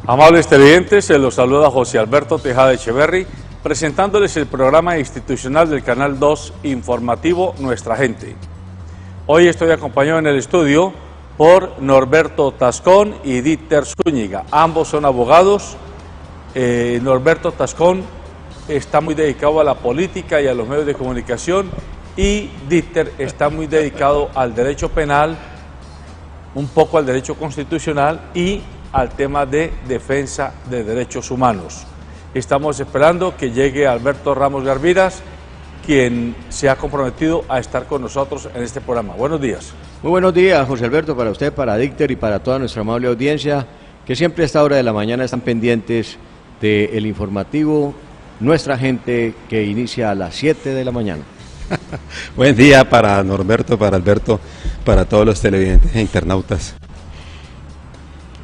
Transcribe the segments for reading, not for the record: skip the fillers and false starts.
Amables televidentes, se los saluda José Alberto Tejada Echeverry, presentándoles el programa institucional del Canal 2 informativo Nuestra Gente. Hoy estoy acompañado en el estudio por Norberto Tascón y Dieter Zúñiga. Ambos son abogados. Norberto Tascón está muy dedicado a la política y a los medios de comunicación, y Dieter está muy dedicado al derecho penal, un poco al derecho constitucional y al tema de defensa de derechos humanos. Estamos esperando que llegue Alberto Ramos Garviras, quien se ha comprometido a estar con nosotros en este programa. Buenos días. Muy buenos días, José Alberto, para usted, para Dieter y para toda nuestra amable audiencia, que siempre a esta hora de la mañana están pendientes del informativo Nuestra Gente, que inicia a las 7 de la mañana. Buen día para Norberto, para Alberto, para todos los televidentes e internautas.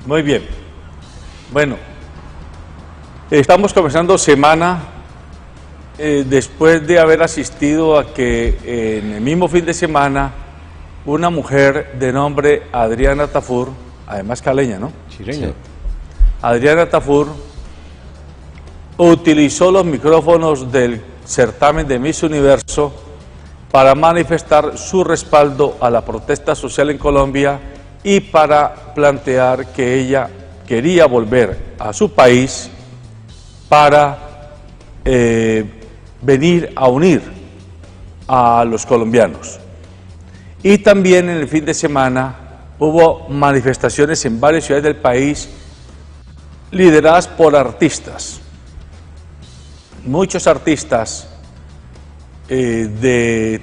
Muy bien. Bueno, estamos comenzando semana después de haber asistido a que en el mismo fin de semana una mujer de nombre Adriana Tafur, además caleña, ¿no? Chireña. Sí. Adriana Tafur utilizó los micrófonos del certamen de Miss Universo para manifestar su respaldo a la protesta social en Colombia y para plantear que ella quería volver a su país para venir a unir a los colombianos. Y también en el fin de semana hubo manifestaciones en varias ciudades del país lideradas por artistas. Muchos artistas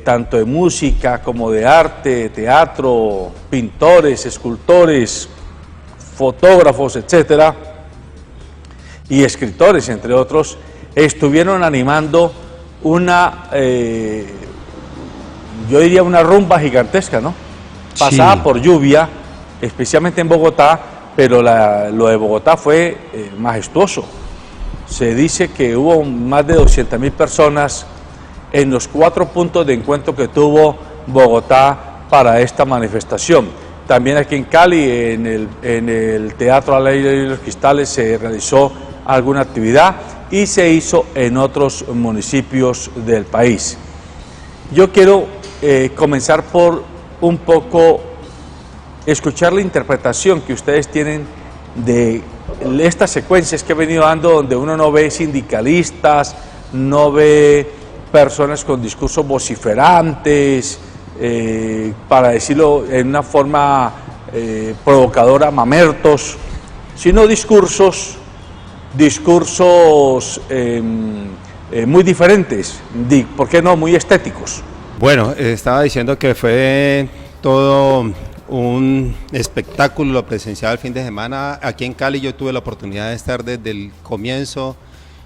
tanto de música como de arte, teatro, pintores, escultores, fotógrafos, etcétera, y escritores, entre otros, estuvieron animando una, yo diría una rumba gigantesca, ¿no? Pasada sí, por lluvia, especialmente en Bogotá, pero lo de Bogotá fue majestuoso. Se dice que hubo más de 200.000 personas en los 4 puntos de encuentro que tuvo Bogotá para esta manifestación. También aquí en Cali, en el Teatro al Aire y los Cristales, se realizó alguna actividad y se hizo en otros municipios del país. Yo quiero comenzar por un poco escuchar la interpretación que ustedes tienen de estas secuencias que he venido dando, donde uno no ve sindicalistas, no ve personas con discursos vociferantes, para decirlo en una forma provocadora, mamertos, sino discursos muy diferentes, ¿por qué no? Muy estéticos. Bueno, estaba diciendo que fue todo un espectáculo lo presenciado el fin de semana. Aquí en Cali yo tuve la oportunidad de estar desde el comienzo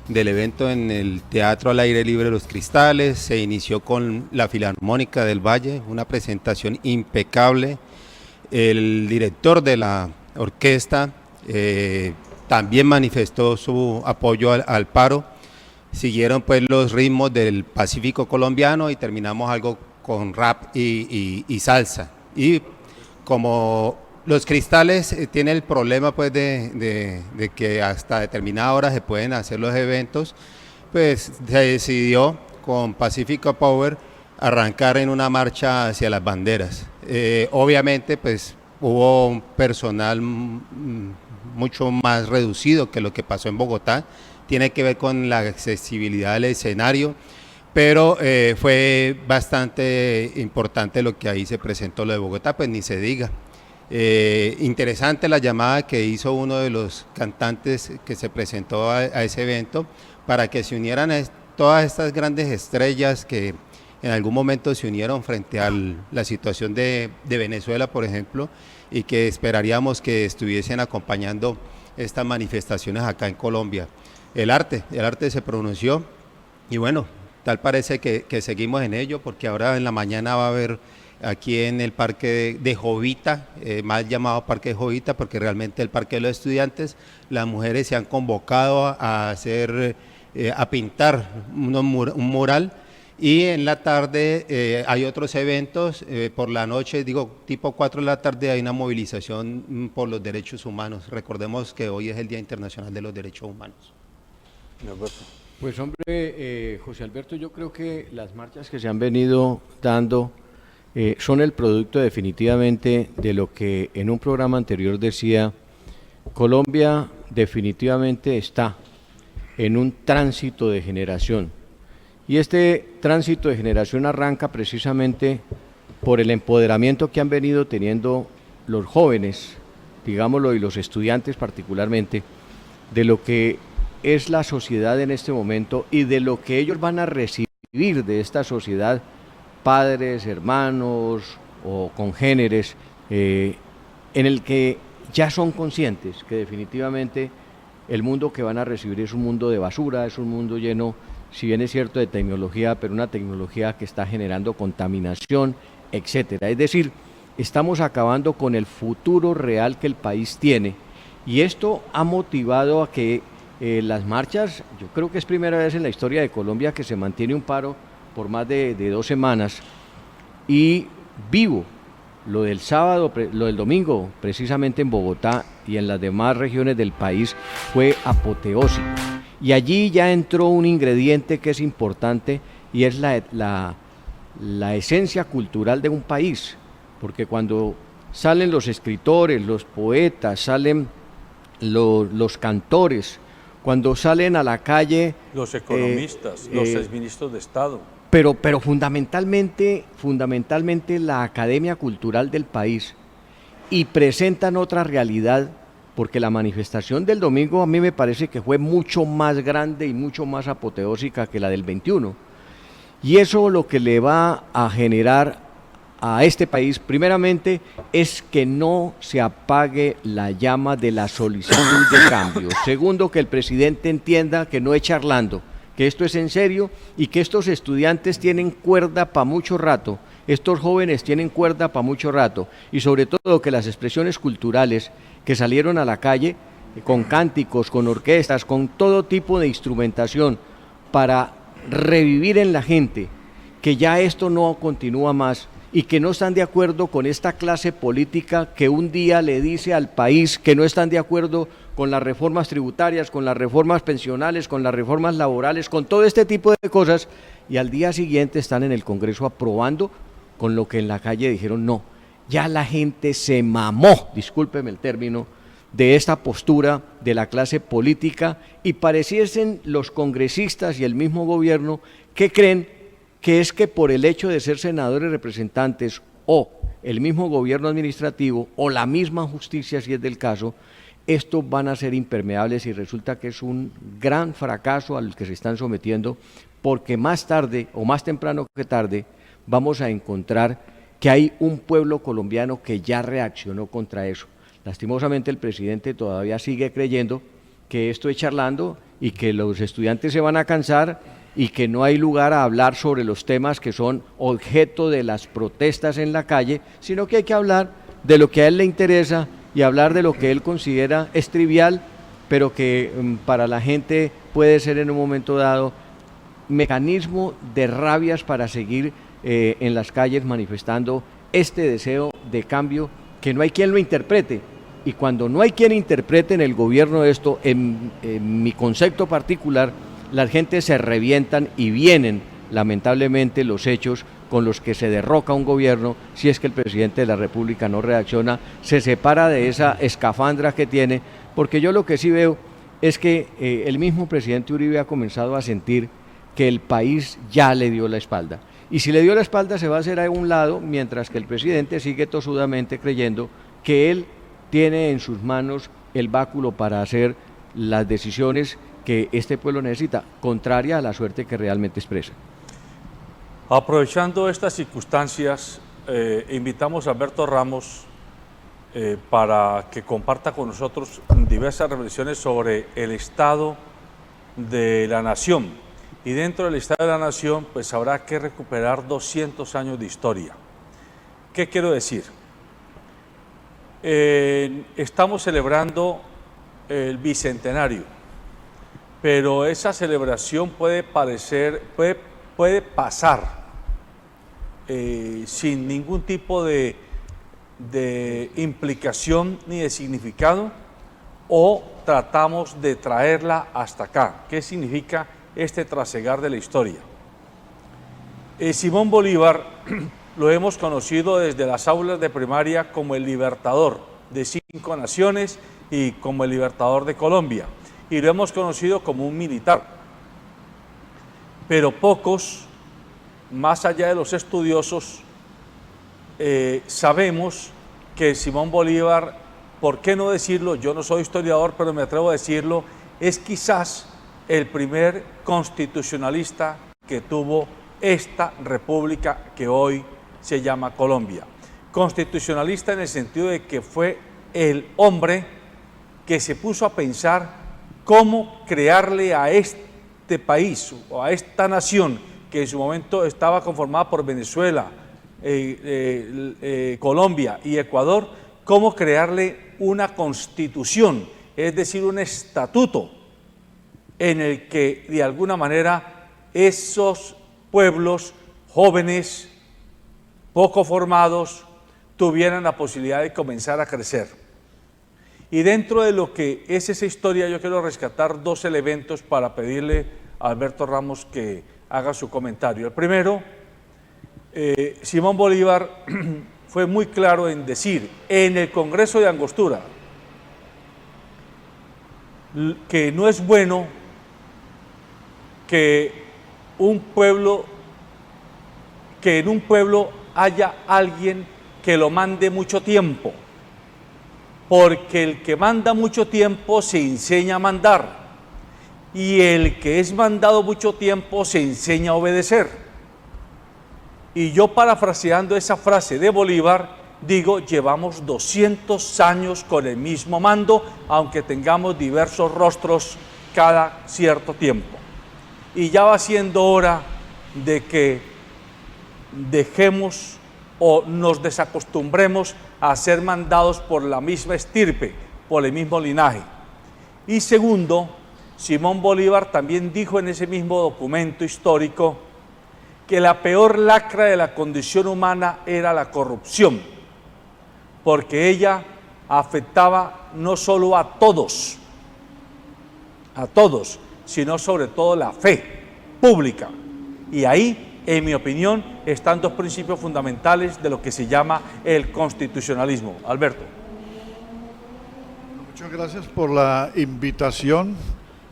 del evento en el Teatro al Aire Libre de los Cristales. Se inició con la Filarmónica del Valle, una presentación impecable. El director de la orquesta también manifestó su apoyo al paro. Siguieron pues los ritmos del Pacífico colombiano y terminamos algo con rap y salsa. Y como los Cristales tienen el problema pues de que hasta determinada hora se pueden hacer los eventos, pues se decidió con Pacifico Power arrancar en una marcha hacia las banderas. Obviamente pues hubo un personal mucho más reducido que lo que pasó en Bogotá, tiene que ver con la accesibilidad del escenario, pero fue bastante importante lo que ahí se presentó. Lo de Bogotá pues ni se diga. Interesante la llamada que hizo uno de los cantantes que se presentó a ese evento para que se unieran todas estas grandes estrellas que en algún momento se unieron frente a la situación de Venezuela, por ejemplo, y que esperaríamos que estuviesen acompañando estas manifestaciones acá en Colombia. El arte se pronunció y bueno, tal parece que seguimos en ello, porque ahora en la mañana va a haber aquí en el parque de Jovita, mal llamado Parque de Jovita, porque realmente el Parque de los Estudiantes, las mujeres se han convocado a pintar un mural, Y en la tarde hay otros eventos, por la noche, digo, tipo 4 de la tarde hay una movilización por los derechos humanos. Recordemos que hoy es el Día Internacional de los Derechos Humanos. Pues hombre, José Alberto, yo creo que las marchas que se han venido dando son el producto definitivamente de lo que en un programa anterior decía, Colombia definitivamente está en un tránsito de generación. Y este tránsito de generación arranca precisamente por el empoderamiento que han venido teniendo los jóvenes, digámoslo, y los estudiantes particularmente, de lo que es la sociedad en este momento y de lo que ellos van a recibir de esta sociedad, padres, hermanos o congéneres, en el que ya son conscientes que definitivamente el mundo que van a recibir es un mundo de basura, es un mundo lleno, si bien es cierto, de tecnología, pero una tecnología que está generando contaminación, etcétera. Es decir, estamos acabando con el futuro real que el país tiene, y esto ha motivado a que las marchas, yo creo que es primera vez en la historia de Colombia que se mantiene un paro por más de 2 semanas, y vivo lo del sábado, lo del domingo, precisamente en Bogotá y en las demás regiones del país, fue apoteósico. Y allí ya entró un ingrediente que es importante, y es la esencia cultural de un país, porque cuando salen los escritores, los poetas, salen los cantores, cuando salen a la calle los economistas, los exministros de Estado, pero fundamentalmente la academia cultural del país, y presentan otra realidad, porque la manifestación del domingo a mí me parece que fue mucho más grande y mucho más apoteósica que la del 21, y eso lo que le va a generar a este país, primeramente, es que no se apague la llama de la solicitud de cambio. Segundo, que el presidente entienda que no es charlando, que esto es en serio, y que estos estudiantes tienen cuerda para mucho rato, estos jóvenes tienen cuerda para mucho rato, y sobre todo que las expresiones culturales que salieron a la calle, con cánticos, con orquestas, con todo tipo de instrumentación, para revivir en la gente que ya esto no continúa más, y que no están de acuerdo con esta clase política que un día le dice al país que no están de acuerdo con las reformas tributarias, con las reformas pensionales, con las reformas laborales, con todo este tipo de cosas, y al día siguiente están en el Congreso aprobando con lo que en la calle dijeron no. Ya la gente se mamó, discúlpeme el término, de esta postura de la clase política, y pareciesen los congresistas y el mismo gobierno que creen que es que por el hecho de ser senadores representantes, o el mismo gobierno administrativo, o la misma justicia, si es del caso, estos van a ser impermeables, y resulta que es un gran fracaso al que se están sometiendo, porque más tarde, o más temprano que tarde, vamos a encontrar que hay un pueblo colombiano que ya reaccionó contra eso. Lastimosamente el presidente todavía sigue creyendo que esto es charlando, y que los estudiantes se van a cansar, y que no hay lugar a hablar sobre los temas que son objeto de las protestas en la calle, sino que hay que hablar de lo que a él le interesa, y hablar de lo que él considera es trivial, pero que para la gente puede ser en un momento dado mecanismo de rabias para seguir en las calles manifestando este deseo de cambio, que no hay quien lo interprete. Y cuando no hay quien interprete en el gobierno esto, en mi concepto particular, las gentes se revientan, y vienen lamentablemente los hechos con los que se derroca un gobierno si es que el presidente de la República no reacciona, se separa de esa escafandra que tiene, porque yo lo que sí veo es que el mismo presidente Uribe ha comenzado a sentir que el país ya le dio la espalda, y si le dio la espalda se va a hacer a un lado, mientras que el presidente sigue tosudamente creyendo que él tiene en sus manos el báculo para hacer las decisiones que este pueblo necesita, contraria a la suerte que realmente expresa. Aprovechando estas circunstancias, invitamos a Alberto Ramos para que comparta con nosotros diversas reflexiones sobre el estado de la nación. Y dentro del estado de la nación, pues habrá que recuperar 200 años de historia. ¿Qué quiero decir? Estamos celebrando el bicentenario, pero esa celebración puede puede pasar sin ningún tipo de implicación ni de significado, o tratamos de traerla hasta acá. ¿Qué significa este trasegar de la historia? Simón Bolívar lo hemos conocido desde las aulas de primaria como el libertador de 5 naciones y como el libertador de Colombia, y lo hemos conocido como un militar. Pero pocos, más allá de los estudiosos, sabemos que Simón Bolívar, ¿por qué no decirlo? Yo no soy historiador, pero me atrevo a decirlo, es quizás el primer constitucionalista que tuvo esta república que hoy se llama Colombia. Constitucionalista en el sentido de que fue el hombre que se puso a pensar cómo crearle a este país o a esta nación, que en su momento estaba conformada por Venezuela, Colombia y Ecuador, cómo crearle una constitución, es decir, un estatuto en el que de alguna manera esos pueblos jóvenes, poco formados, tuvieran la posibilidad de comenzar a crecer. Y dentro de lo que es esa historia, yo quiero rescatar 2 elementos para pedirle a Alberto Ramos que haga su comentario. El primero, Simón Bolívar fue muy claro en decir en el Congreso de Angostura que no es bueno que en un pueblo haya alguien que lo mande mucho tiempo, porque el que manda mucho tiempo se enseña a mandar, y el que es mandado mucho tiempo se enseña a obedecer. Y yo, parafraseando esa frase de Bolívar, digo, llevamos 200 años con el mismo mando, aunque tengamos diversos rostros cada cierto tiempo. Y ya va siendo hora de que dejemos o nos desacostumbremos a ser mandados por la misma estirpe, por el mismo linaje. Y segundo, Simón Bolívar también dijo en ese mismo documento histórico que la peor lacra de la condición humana era la corrupción, porque ella afectaba no solo a todos, sino sobre todo la fe pública. Y ahí, en mi opinión, están 2 principios fundamentales de lo que se llama el constitucionalismo. Alberto. Muchas gracias por la invitación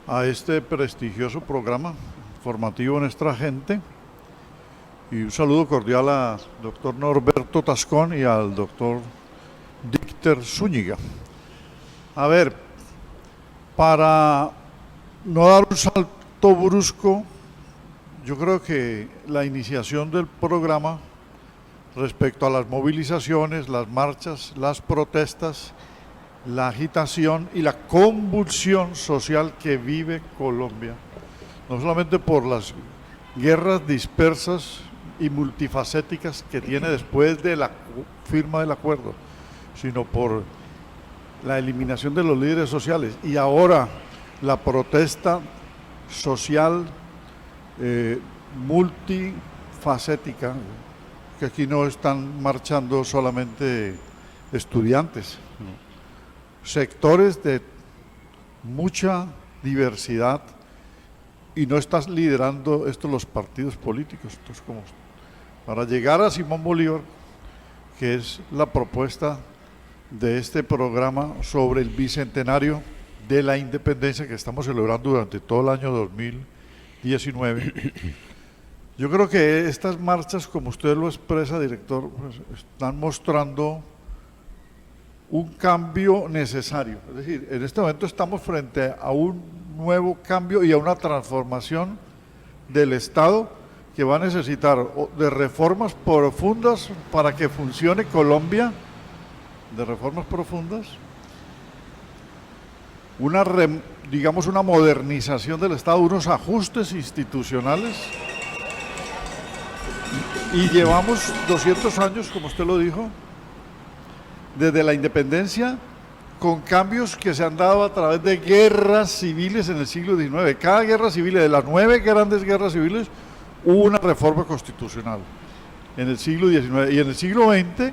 a este prestigioso programa formativo de nuestra gente. Y un saludo cordial al doctor Norberto Tascón y al doctor Dícter Zúñiga. A ver, para no dar un salto brusco, yo creo que la iniciación del programa respecto a las movilizaciones, las marchas, las protestas, la agitación y la convulsión social que vive Colombia, no solamente por las guerras dispersas y multifacéticas que tiene después de la firma del acuerdo, sino por la eliminación de los líderes sociales y ahora la protesta social multifacética, que aquí no están marchando solamente estudiantes, sectores de mucha diversidad, y no estás liderando esto los partidos políticos. Entonces, como para llegar a Simón Bolívar, que es la propuesta de este programa sobre el bicentenario de la independencia que estamos celebrando durante todo el año 2019. Yo creo que estas marchas, como usted lo expresa, director, pues, están mostrando un cambio necesario. Es decir, en este momento estamos frente a un nuevo cambio y a una transformación del Estado que va a necesitar de reformas profundas para que funcione Colombia, de reformas profundas, digamos una modernización del Estado, unos ajustes institucionales, y llevamos 200 años, como usted lo dijo, desde la independencia, con cambios que se han dado a través de guerras civiles en el siglo XIX. Cada guerra civil, de las 9 grandes guerras civiles, hubo una reforma constitucional en el siglo XIX y en el siglo XX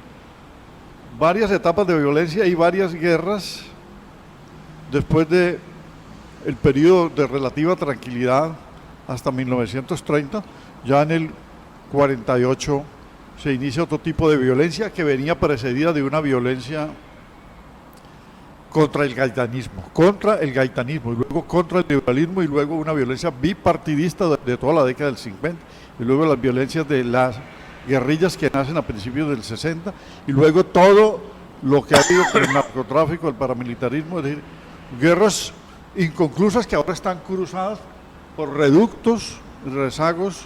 varias etapas de violencia y varias guerras después de el periodo de relativa tranquilidad hasta 1930. Ya en el 48 se inicia otro tipo de violencia que venía precedida de una violencia contra el gaitanismo, y luego contra el liberalismo, y luego una violencia bipartidista de toda la década del 50, y luego las violencias de las guerrillas que nacen a principios del 60, y luego todo lo que ha habido con el narcotráfico, el paramilitarismo, es decir, guerras inconclusas que ahora están cruzadas por reductos, rezagos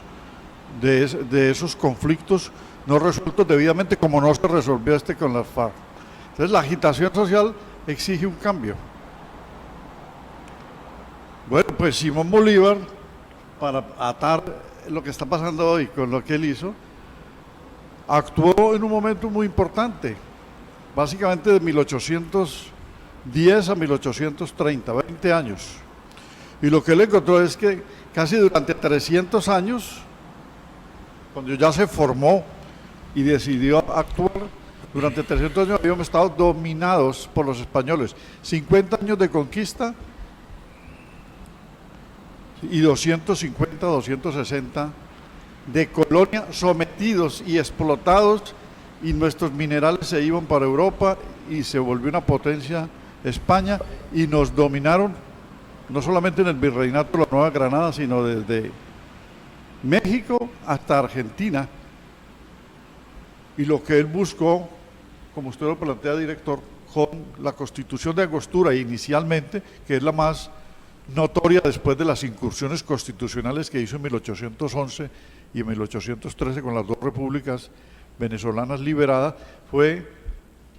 de esos conflictos no resueltos debidamente, como no se resolvió con las FARC. Entonces la agitación social exige un cambio. Bueno, pues Simón Bolívar, para atar lo que está pasando hoy con lo que él hizo, actuó en un momento muy importante, básicamente de 1810 a 1830, 20 años. Y lo que él encontró es que casi durante 300 años, cuando ya se formó y decidió actuar, durante 300 años habíamos estado dominados por los españoles. 50 años de conquista y 250, 260 de colonia, sometidos y explotados, y nuestros minerales se iban para Europa y se volvió una potencia España, y nos dominaron no solamente en el virreinato de la Nueva Granada, sino desde México hasta Argentina. Y lo que él buscó, como usted lo plantea, director, con la Constitución de Angostura inicialmente, que es la más notoria después de las incursiones constitucionales que hizo en 1811 y en 1813 con las dos repúblicas venezolanas liberadas, fue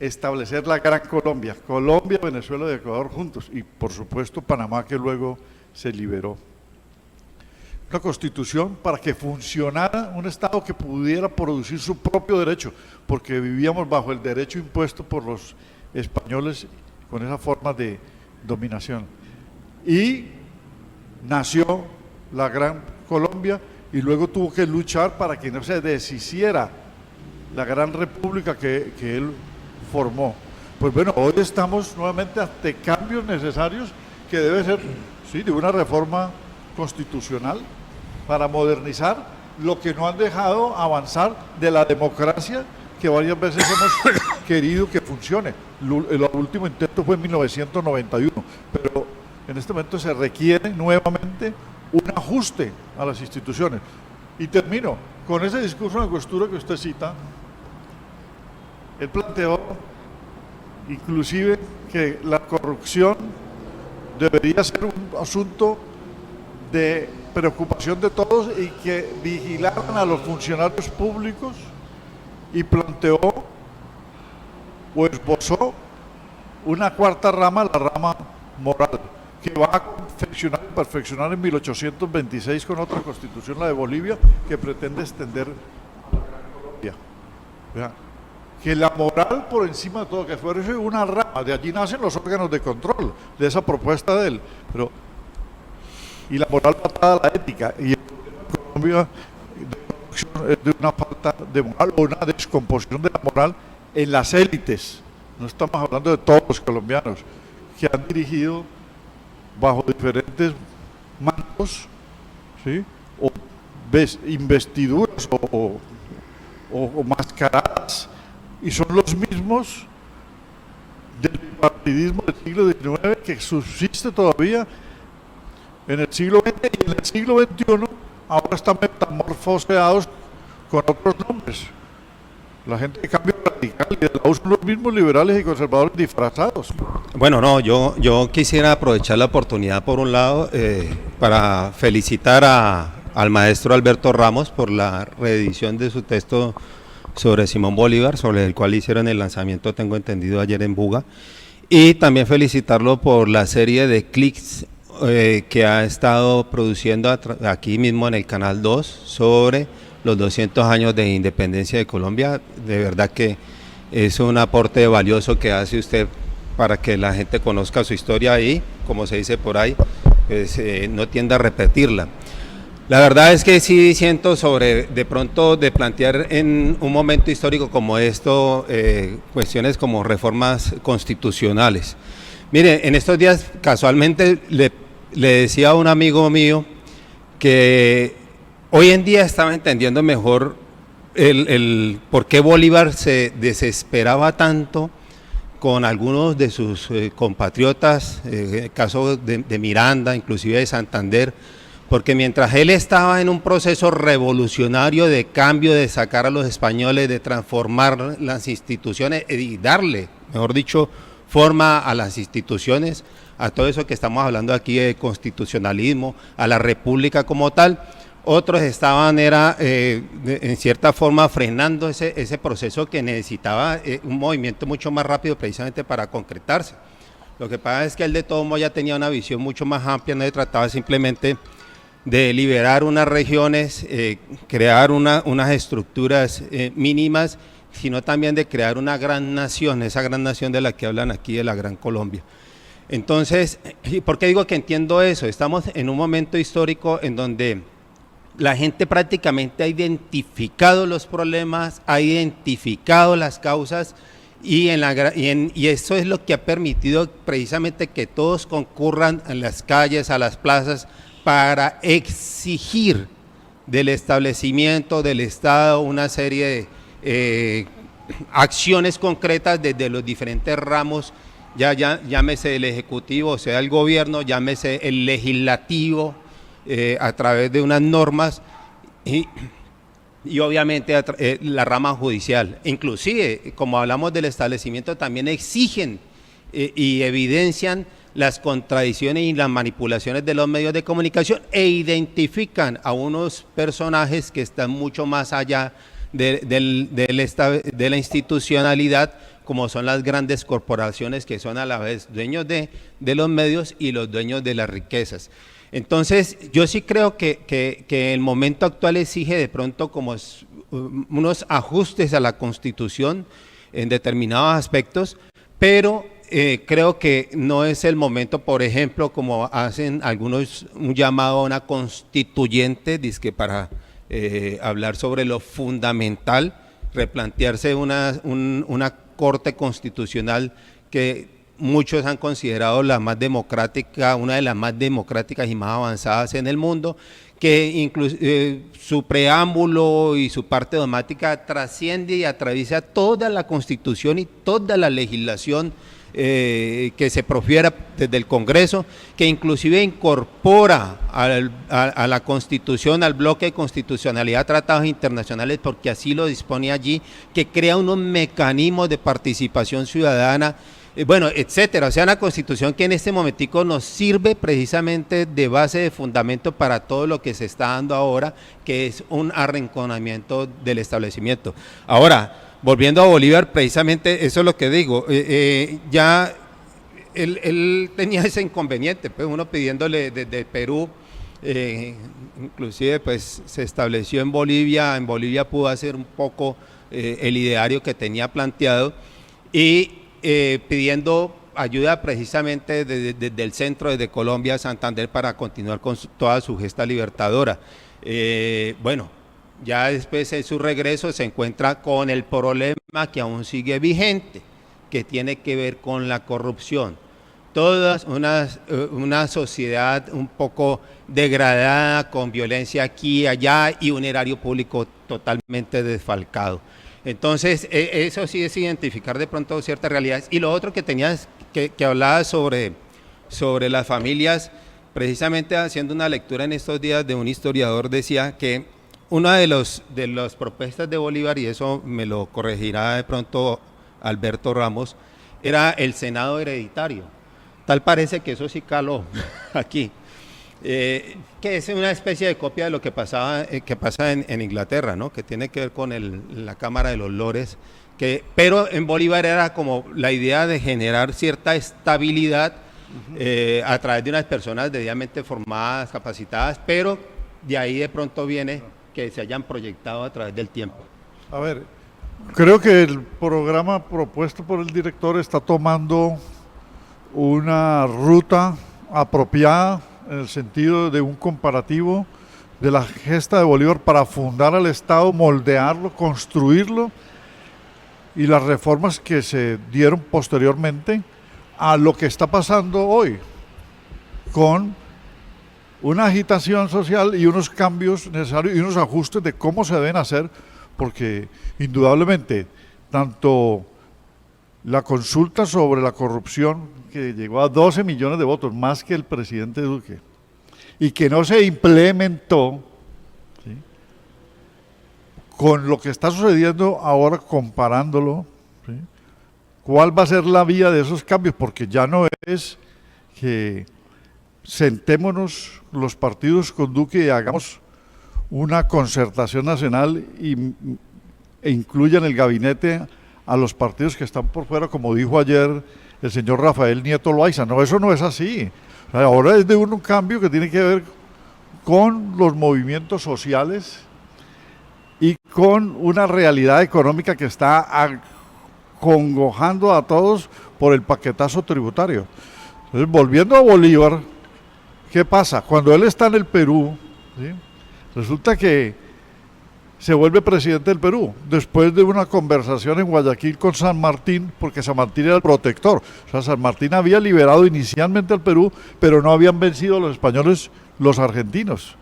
establecer la Gran Colombia, Colombia, Venezuela y Ecuador juntos, y por supuesto Panamá, que luego se liberó. Una constitución para que funcionara un Estado que pudiera producir su propio derecho, porque vivíamos bajo el derecho impuesto por los españoles con esa forma de dominación. Y nació la Gran Colombia, y luego tuvo que luchar para que no se deshiciera la Gran República que él formó. Pues bueno, hoy estamos nuevamente ante cambios necesarios que debe ser, sí, de una reforma constitucional para modernizar lo que no han dejado avanzar de la democracia que varias veces hemos querido que funcione. El último intento fue en 1991, pero en este momento se requiere nuevamente un ajuste a las instituciones. Y termino con ese discurso de Angostura que usted cita. Él planteó inclusive que la corrupción debería ser un asunto de preocupación de todos y que vigilaran a los funcionarios públicos, y planteó o esbozó una cuarta rama, la rama moral, que va a perfeccionar en 1826 con otra constitución, la de Bolivia, que pretende extender a la Gran Colombia. ¿Verdad? Que la moral por encima de todo, que fuera una rama, de allí nacen los órganos de control de esa propuesta de él, y la moral atada a la ética, y en Colombia es de una falta de moral o una descomposición de la moral en las élites. No estamos hablando de todos los colombianos que han dirigido bajo diferentes mandos, ¿sí? O investiduras o mascaradas, y son los mismos del bipartidismo del siglo XIX que subsiste todavía en el siglo XX, y en el siglo XXI ahora están metamorfoseados con otros nombres. La gente de Cambio Radical y de la U son los mismos liberales y conservadores disfrazados. Bueno, no, yo quisiera aprovechar la oportunidad, por un lado, para felicitar al maestro Alberto Ramos por la reedición de su texto sobre Simón Bolívar, sobre el cual hicieron el lanzamiento, tengo entendido, ayer en Buga, y también felicitarlo por la serie de clics que ha estado produciendo aquí mismo en el Canal 2 sobre los 200 años de independencia de Colombia. De verdad que es un aporte valioso que hace usted para que la gente conozca su historia y, como se dice por ahí, pues, no tienda a repetirla. La verdad es que sí siento sobre, de pronto, de plantear en un momento histórico como esto, cuestiones como reformas constitucionales. Mire, en estos días casualmente le decía a un amigo mío que hoy en día estaba entendiendo mejor el por qué Bolívar se desesperaba tanto con algunos de sus compatriotas, el caso de Miranda, inclusive de Santander, porque mientras él estaba en un proceso revolucionario de cambio, de sacar a los españoles, de transformar las instituciones y darle, mejor dicho, forma a las instituciones, a todo eso que estamos hablando aquí de constitucionalismo, a la república como tal, otros estaban en cierta forma frenando ese proceso que necesitaba un movimiento mucho más rápido precisamente para concretarse. Lo que pasa es que él de todo modo ya tenía una visión mucho más amplia, no se trataba simplemente de liberar unas regiones, crear unas estructuras mínimas, sino también de crear una gran nación, esa gran nación de la que hablan aquí, de la Gran Colombia. Entonces, ¿por qué digo que entiendo eso? Estamos en un momento histórico en donde la gente prácticamente ha identificado los problemas, ha identificado las causas y eso es lo que ha permitido precisamente que todos concurran a las calles, a las plazas, para exigir del establecimiento del Estado una serie de acciones concretas desde los diferentes ramos, llámese el Ejecutivo, sea el Gobierno, llámese el Legislativo, a través de unas normas y obviamente la rama judicial. Inclusive, como hablamos del establecimiento, también exigen y evidencian las contradicciones y las manipulaciones de los medios de comunicación e identifican a unos personajes que están mucho más allá de la institucionalidad, como son las grandes corporaciones que son a la vez dueños de los medios y los dueños de las riquezas. Entonces, yo sí creo que el momento actual exige de pronto como unos ajustes a la Constitución en determinados aspectos, pero creo que no es el momento, por ejemplo, como hacen algunos, un llamado a una constituyente, dizque para hablar sobre lo fundamental, replantearse una corte constitucional que muchos han considerado la más democrática, una de las más democráticas y más avanzadas en el mundo, que incluso su preámbulo y su parte dogmática trasciende y atraviesa toda la Constitución y toda la legislación que se profiera desde el Congreso, que inclusive incorpora a la Constitución, al bloque de constitucionalidad, tratados internacionales, porque así lo dispone allí, que crea unos mecanismos de participación ciudadana, bueno, etcétera. O sea, una Constitución que en este momentico nos sirve precisamente de base, de fundamento para todo lo que se está dando ahora, que es un arrinconamiento del establecimiento. Ahora, volviendo a Bolívar, precisamente eso es lo que digo, ya él tenía ese inconveniente, pues uno pidiéndole desde Perú, inclusive pues se estableció en Bolivia pudo hacer un poco el ideario que tenía planteado y pidiendo ayuda precisamente desde el centro, desde Colombia, Santander, para continuar con toda su gesta libertadora. Bueno, ya después de su regreso se encuentra con el problema que aún sigue vigente, que tiene que ver con la corrupción. Toda una sociedad un poco degradada, con violencia aquí y allá y un erario público totalmente desfalcado. Entonces, eso sí es identificar de pronto ciertas realidades. Y lo otro que tenías, que hablaba sobre las familias, precisamente haciendo una lectura en estos días de un historiador, decía que una de las propuestas de Bolívar, y eso me lo corregirá de pronto Alberto Ramos, era el Senado hereditario. Tal parece que eso sí caló aquí. Que es una especie de copia de lo que pasa en Inglaterra, ¿no? Que tiene que ver con la Cámara de los Lores, pero en Bolívar era como la idea de generar cierta estabilidad a través de unas personas debidamente formadas, capacitadas, pero de ahí de pronto viene que se hayan proyectado a través del tiempo. A ver, creo que el programa propuesto por el director está tomando una ruta apropiada en el sentido de un comparativo de la gesta de Bolívar para fundar al Estado, moldearlo, construirlo, y las reformas que se dieron posteriormente a lo que está pasando hoy, con una agitación social y unos cambios necesarios y unos ajustes de cómo se deben hacer, porque indudablemente tanto la consulta sobre la corrupción, que llegó a 12 millones de votos, más que el presidente Duque, y que no se implementó, ¿sí?, con lo que está sucediendo ahora, comparándolo, ¿sí?, ¿cuál va a ser la vía de esos cambios? Porque ya no es que sentémonos los partidos con Duque y hagamos una concertación nacional e incluya en el gabinete a los partidos que están por fuera, como dijo ayer el señor Rafael Nieto Loaiza. No, eso no es así. O sea, ahora es de un cambio que tiene que ver con los movimientos sociales y con una realidad económica que está acongojando a todos por el paquetazo tributario. Entonces, volviendo a Bolívar, ¿qué pasa? Cuando él está en el Perú, ¿sí?, resulta que se vuelve presidente del Perú, después de una conversación en Guayaquil con San Martín, porque San Martín era el protector. O sea, San Martín había liberado inicialmente al Perú, pero no habían vencido los españoles, los argentinos,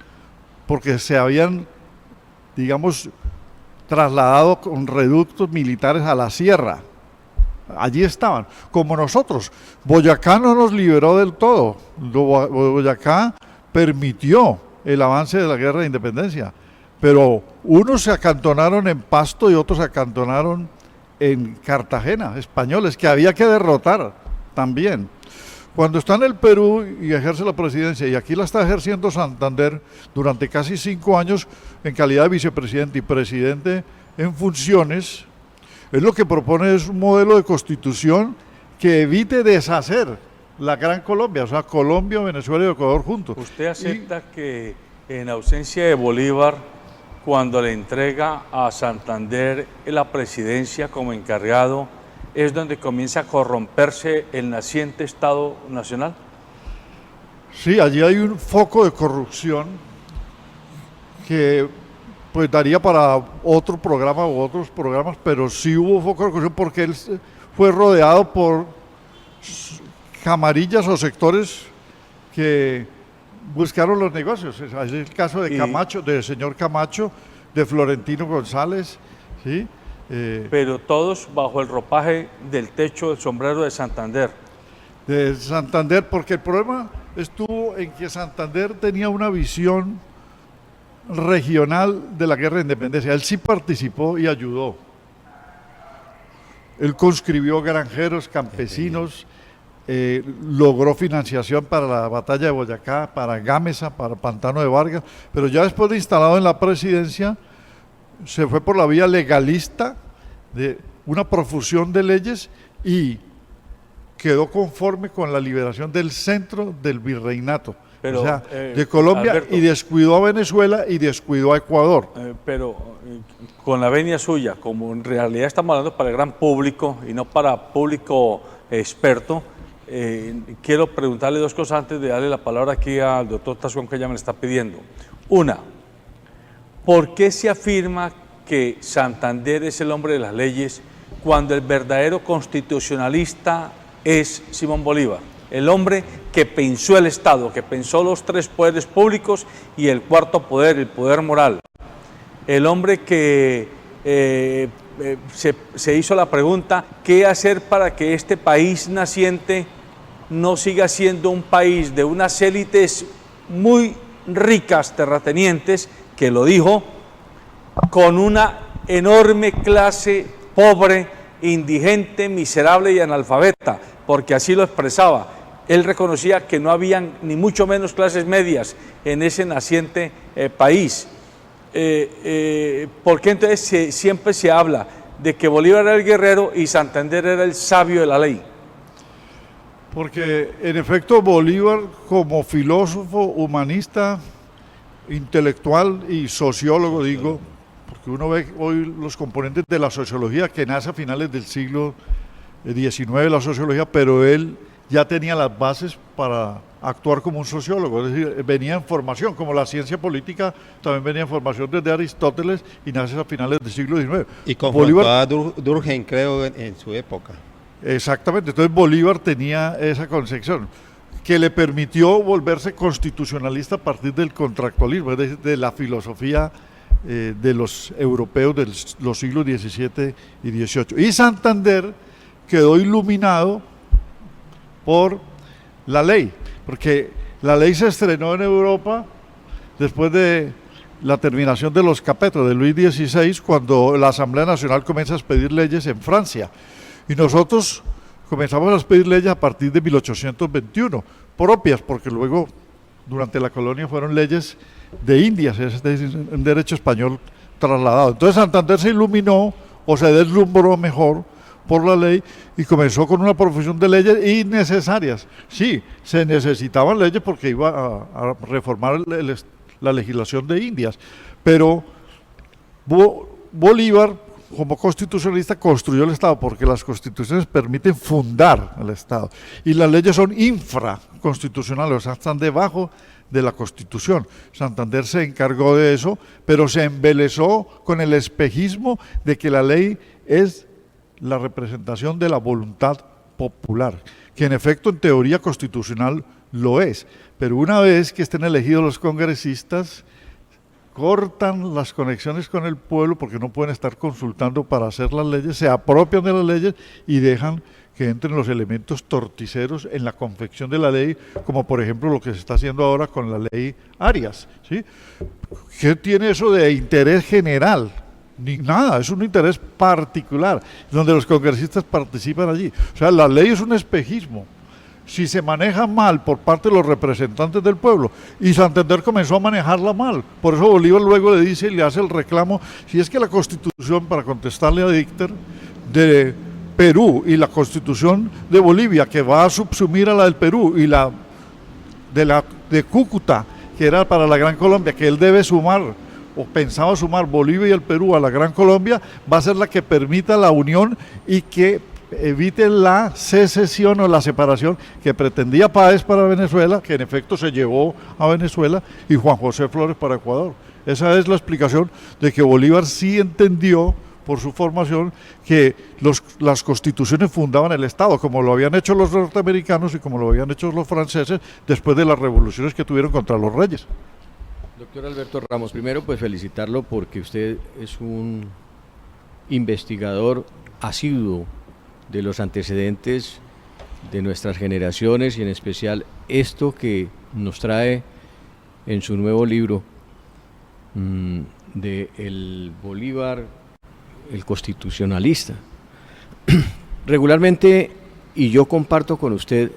porque se habían, digamos, trasladado con reductos militares a la sierra. Allí estaban, como nosotros. Boyacá no nos liberó del todo. Boyacá permitió el avance de la guerra de independencia, pero unos se acantonaron en Pasto y otros se acantonaron en Cartagena, españoles, que había que derrotar también. Cuando está en el Perú y ejerce la presidencia, y aquí la está ejerciendo Santander durante casi 5 años en calidad de vicepresidente y presidente en funciones, es lo que propone es un modelo de constitución que evite deshacer la Gran Colombia, o sea, Colombia, Venezuela y Ecuador juntos. ¿Usted acepta que en ausencia de Bolívar, cuando le entrega a Santander la presidencia como encargado, es donde comienza a corromperse el naciente Estado Nacional? Sí, allí hay un foco de corrupción que pues daría para otro programa u otros programas, pero sí hubo foco de corrupción porque él fue rodeado por camarillas o sectores que buscaron los negocios. Es el caso de Camacho, del señor Camacho, de Florentino González, ¿sí? Pero todos bajo el ropaje del techo del sombrero de Santander. De Santander, porque el problema estuvo en que Santander tenía una visión regional de la guerra de independencia. Él sí participó y ayudó. Él conscribió granjeros, campesinos, logró financiación para la batalla de Boyacá, para Gámeza, para Pantano de Vargas, pero ya después de instalado en la presidencia, se fue por la vía legalista de una profusión de leyes y quedó conforme con la liberación del centro del virreinato, pero, o sea, de Colombia, Alberto, y descuidó a Venezuela y descuidó a Ecuador. Pero con la venia suya, como en realidad estamos hablando para el gran público y no para público experto, quiero preguntarle 2 cosas antes de darle la palabra aquí al doctor Tascón, que ya me la está pidiendo. Una, ¿por qué se afirma que Santander es el hombre de las leyes cuando el verdadero constitucionalista es Simón Bolívar? El hombre que pensó el Estado, que pensó los 3 poderes públicos y el 4.º poder, el poder moral. El hombre que se hizo la pregunta, ¿qué hacer para que este país naciente no siga siendo un país de unas élites muy ricas, terratenientes, que lo dijo, con una enorme clase pobre, indigente, miserable y analfabeta? Porque así lo expresaba. Él reconocía que no habían ni mucho menos clases medias en ese naciente país. ¿Por qué entonces siempre se habla de que Bolívar era el guerrero y Santander era el sabio de la ley? Porque en efecto Bolívar, como filósofo, humanista, intelectual y sociólogo, digo, porque uno ve hoy los componentes de la sociología que nace a finales del siglo XIX, la sociología, pero él ya tenía las bases para actuar como un sociólogo, es decir, venía en formación, como la ciencia política también venía en formación desde Aristóteles y nace a finales del siglo XIX. Y confrontó a Durkheim, creo, en su época. Exactamente, entonces Bolívar tenía esa concepción que le permitió volverse constitucionalista a partir del contractualismo, es decir, de la filosofía de los europeos de los siglos XVII y XVIII. Y Santander quedó iluminado por la ley, porque la ley se estrenó en Europa después de la terminación de los capetos de Luis XVI, cuando la Asamblea Nacional comienza a expedir leyes en Francia. Y nosotros comenzamos a expedir leyes a partir de 1821, propias, porque luego, durante la colonia, fueron leyes de Indias, es decir, un derecho español trasladado. Entonces Santander se iluminó, o se deslumbró mejor, por la ley, y comenzó con una profesión de leyes innecesarias. Sí, se necesitaban leyes porque iba a reformar la legislación de Indias, pero Bolívar, como constitucionalista, construyó el Estado, porque las constituciones permiten fundar el Estado, y las leyes son infraconstitucionales, o sea, están debajo de la Constitución. Santander se encargó de eso, pero se embelesó con el espejismo de que la ley es la representación de la voluntad popular, que en efecto en teoría constitucional lo es, pero una vez que estén elegidos los congresistas, cortan las conexiones con el pueblo porque no pueden estar consultando para hacer las leyes, se apropian de las leyes y dejan que entren los elementos torticeros en la confección de la ley, como por ejemplo lo que se está haciendo ahora con la ley Arias, ¿sí? ¿Qué tiene eso de interés general? Ni nada, es un interés particular, donde los congresistas participan allí. O sea, la ley es un espejismo. Si se maneja mal por parte de los representantes del pueblo, y Santander comenzó a manejarla mal, por eso Bolívar luego le dice y le hace el reclamo, si es que la Constitución, para contestarle a Dícter, de Perú y la Constitución de Bolivia, que va a subsumir a la del Perú, y la de Cúcuta, que era para la Gran Colombia, que él debe sumar, o pensaba sumar Bolivia y el Perú a la Gran Colombia, va a ser la que permita la unión y que evite la secesión o la separación que pretendía Páez para Venezuela, que en efecto se llevó a Venezuela, y Juan José Flores para Ecuador. Esa es la explicación de que Bolívar sí entendió, por su formación, que las constituciones fundaban el Estado, como lo habían hecho los norteamericanos y como lo habían hecho los franceses después de las revoluciones que tuvieron contra los reyes. Doctor Alberto Ramos, primero pues felicitarlo porque usted es un investigador asiduo de los antecedentes de nuestras generaciones, y en especial esto que nos trae en su nuevo libro de el Bolívar, el constitucionalista. Regularmente, y yo comparto con usted,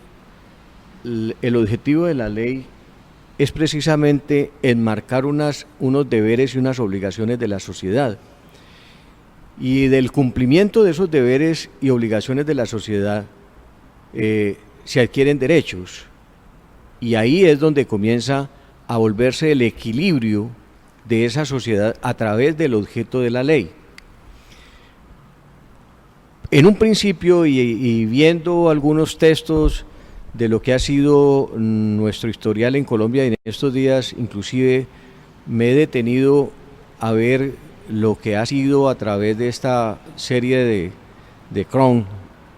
el objetivo de la ley es precisamente enmarcar unos deberes y unas obligaciones de la sociedad. Y del cumplimiento de esos deberes y obligaciones de la sociedad se adquieren derechos. Y ahí es donde comienza a volverse el equilibrio de esa sociedad a través del objeto de la ley. En un principio, y viendo algunos textos de lo que ha sido nuestro historial en Colombia, y en estos días inclusive me he detenido a ver lo que ha sido a través de esta serie de Crown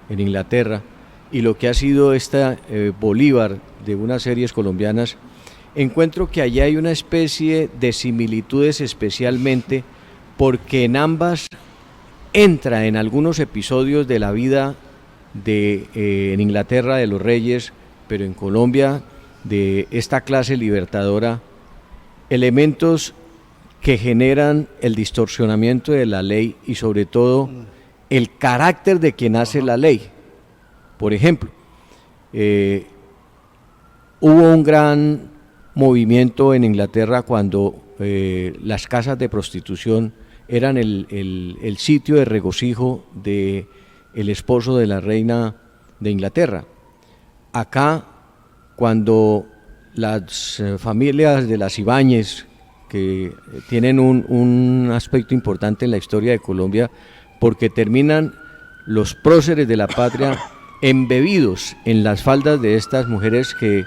en Inglaterra, y lo que ha sido esta Bolívar de unas series colombianas, encuentro que allá hay una especie de similitudes, especialmente porque en ambas entra en algunos episodios de la vida en Inglaterra de los reyes, pero en Colombia de esta clase libertadora, elementos que generan el distorsionamiento de la ley y sobre todo el carácter de quien hace la ley. Por ejemplo, hubo un gran movimiento en Inglaterra cuando las casas de prostitución eran el sitio de regocijo de el esposo de la reina de Inglaterra. Acá, cuando las familias de las Ibáñez, que tienen un aspecto importante en la historia de Colombia, porque terminan los próceres de la patria embebidos en las faldas de estas mujeres que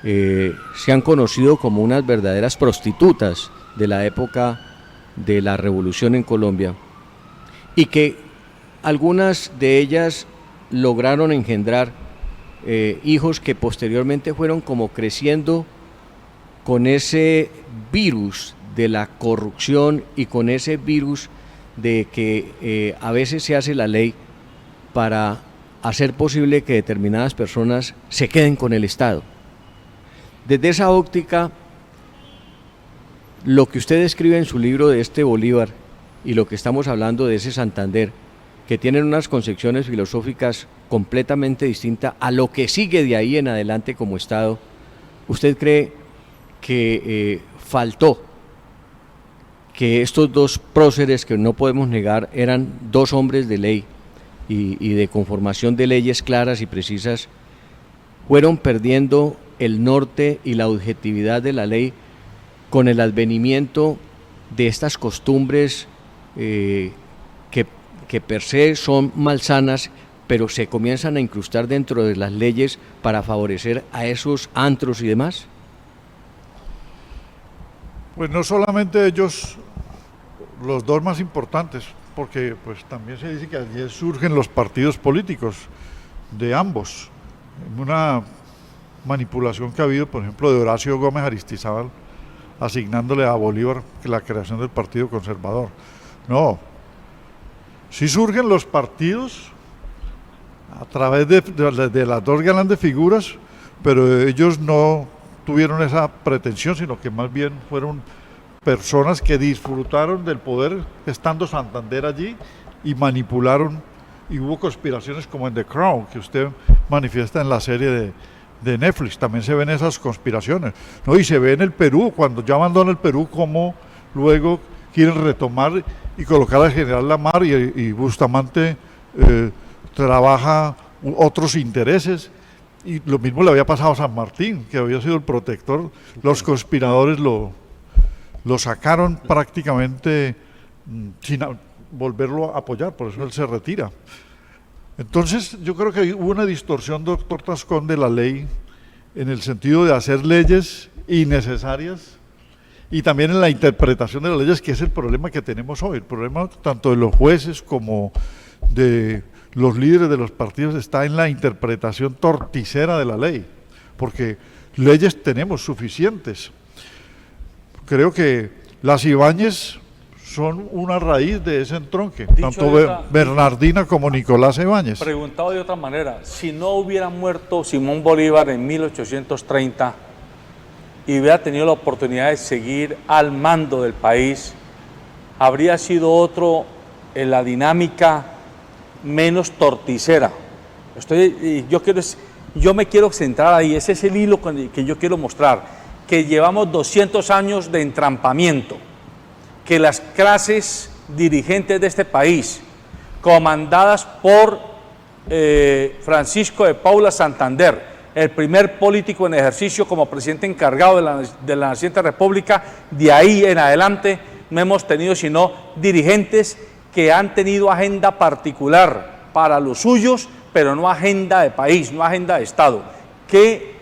se han conocido como unas verdaderas prostitutas de la época de la revolución en Colombia, y que algunas de ellas lograron engendrar hijos que posteriormente fueron como creciendo con ese virus de la corrupción y con ese virus de que a veces se hace la ley para hacer posible que determinadas personas se queden con el Estado. Desde esa óptica, lo que usted escribe en su libro de este Bolívar y lo que estamos hablando de ese Santander, que tienen unas concepciones filosóficas completamente distintas a lo que sigue de ahí en adelante como Estado, ¿usted cree que faltó que estos dos próceres, que no podemos negar eran dos hombres de ley y de conformación de leyes claras y precisas, fueron perdiendo el norte y la objetividad de la ley con el advenimiento de estas costumbres que per se son malsanas, pero se comienzan a incrustar dentro de las leyes para favorecer a esos antros y demás? Pues no solamente ellos, los dos más importantes, porque pues también se dice que allí surgen los partidos políticos de ambos. Una manipulación que ha habido, por ejemplo, de Horacio Gómez Aristizábal, asignándole a Bolívar la creación del Partido Conservador. No, sí surgen los partidos a través de las dos grandes figuras, pero ellos no tuvieron esa pretensión, sino que más bien fueron personas que disfrutaron del poder estando Santander allí y manipularon, y hubo conspiraciones como en The Crown, que usted manifiesta en la serie de Netflix, también se ven esas conspiraciones, ¿no? Y se ve en el Perú, cuando ya abandona el Perú, como luego quieren retomar y colocar al general Lamar, y Bustamante trabaja otros intereses, y lo mismo le había pasado a San Martín, que había sido el protector. Los conspiradores lo sacaron prácticamente sin volverlo a apoyar, por eso él se retira. Entonces yo creo que hubo una distorsión, doctor Tascón, de la ley, en el sentido de hacer leyes innecesarias, y también en la interpretación de las leyes, que es el problema que tenemos hoy. El problema tanto de los jueces como de los líderes de los partidos está en la interpretación torticera de la ley, porque leyes tenemos suficientes. Creo que las Ibáñez son una raíz de ese entronque, tanto Bernardina como Nicolás Ibáñez. Preguntado de otra manera, si no hubiera muerto Simón Bolívar en 1830 y hubiera tenido la oportunidad de seguir al mando del país, habría sido otro en la dinámica menos torticera. Yo me quiero centrar ahí, ese es el hilo que yo quiero mostrar, que llevamos 200 años de entrampamiento, que las clases dirigentes de este país, comandadas por Francisco de Paula Santander, el primer político en ejercicio como presidente encargado de la naciente república, de ahí en adelante no hemos tenido sino dirigentes que han tenido agenda particular para los suyos, pero no agenda de país, no agenda de Estado. Que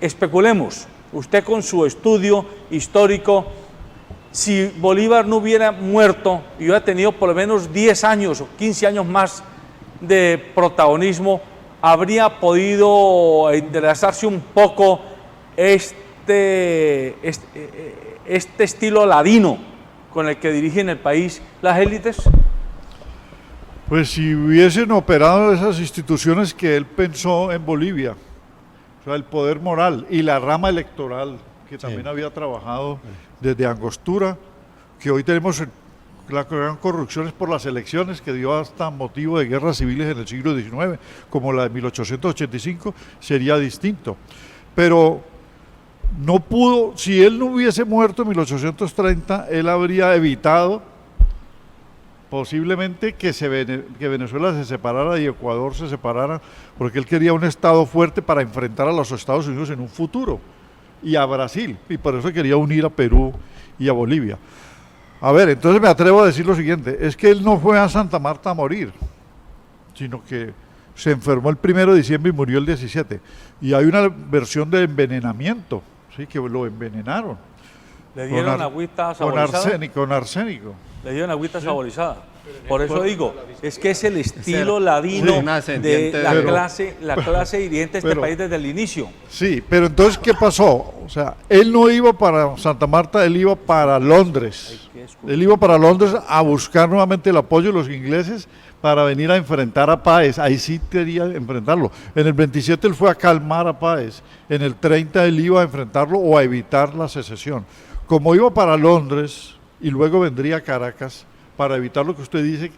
especulemos, usted con su estudio histórico, si Bolívar no hubiera muerto y hubiera tenido por lo menos 10 años o 15 años más de protagonismo, habría podido enderezarse un poco este estilo ladino con el que dirigen el país las élites. Pues si hubiesen operado esas instituciones que él pensó en Bolivia, o sea, el poder moral y la rama electoral, que también había trabajado desde Angostura, que hoy tenemos la gran corrupción es por las elecciones, que dio hasta motivo de guerras civiles en el siglo XIX, como la de 1885, sería distinto. Pero no pudo, si él no hubiese muerto en 1830, él habría evitado posiblemente que Venezuela se separara y Ecuador se separara, porque él quería un Estado fuerte para enfrentar a los Estados Unidos en un futuro, y a Brasil, y por eso quería unir a Perú y a Bolivia. A ver, entonces me atrevo a decir lo siguiente, es que él no fue a Santa Marta a morir, sino que se enfermó el 1 de diciembre y murió el 17. Y hay una versión de envenenamiento, ¿sí? Que lo envenenaron. ¿Le dieron agüita saborizada? Con arsénico. Le dieron agüita saborizada. Por eso digo, es que es el estilo ladino de la clase dirigente de este país desde el inicio. Sí, pero entonces, ¿qué pasó? O sea, él no iba para Santa Marta, él iba para Londres. Él iba para Londres a buscar nuevamente el apoyo de los ingleses para venir a enfrentar a Páez. Ahí sí quería enfrentarlo. En el 27 él fue a calmar a Páez. En el 30 él iba a enfrentarlo o a evitar la secesión. Como iba para Londres y luego vendría a Caracas, para evitar lo que usted dice,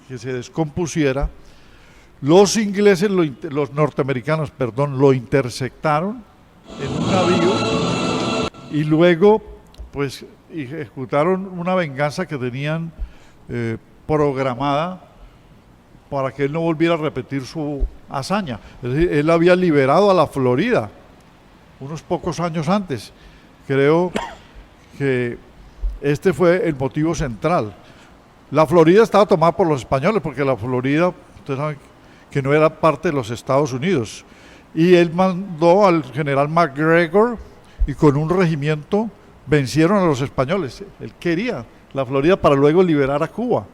que se descompusiera, los ingleses, los norteamericanos, perdón, lo interceptaron en un navío y luego pues ejecutaron una venganza que tenían programada para que él no volviera a repetir su hazaña. Es decir, él había liberado a la Florida unos pocos años antes. Creo que este fue el motivo central. La Florida estaba tomada por los españoles, porque la Florida, ustedes saben que no era parte de los Estados Unidos. Y él mandó al general MacGregor y con un regimiento vencieron a los españoles. Él quería la Florida para luego liberar a Cuba.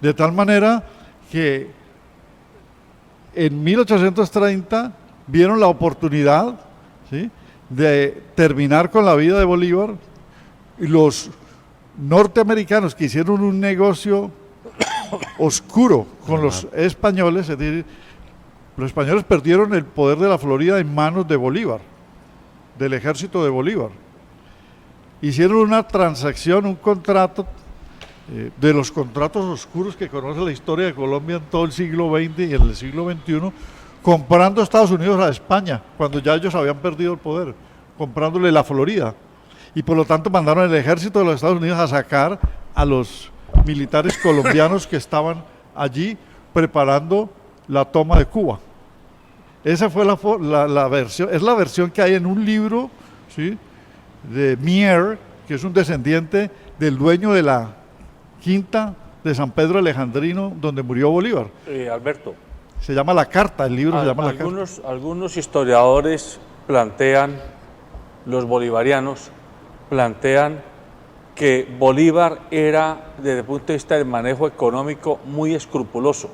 De tal manera que en 1830 vieron la oportunidad, ¿sí?, de terminar con la vida de Bolívar, y los norteamericanos que hicieron un negocio oscuro con los españoles, es decir, los españoles perdieron el poder de la Florida en manos de Bolívar, del ejército de Bolívar. Hicieron una transacción, un contrato, de los contratos oscuros que conoce la historia de Colombia en todo el siglo XX y en el siglo XXI, comprando Estados Unidos a España, cuando ya ellos habían perdido el poder, comprándole la Florida. Y por lo tanto mandaron el ejército de los Estados Unidos a sacar a los militares colombianos que estaban allí preparando la toma de Cuba. Esa fue la versión, es la versión que hay en un libro, ¿sí?, de Mier, que es un descendiente del dueño de la quinta de San Pedro Alejandrino, donde murió Bolívar. Alberto. Se llama La Carta, el libro se llama La Carta. Algunos historiadores plantean, los bolivarianos, plantean que Bolívar era, desde el punto de vista del manejo económico, muy escrupuloso,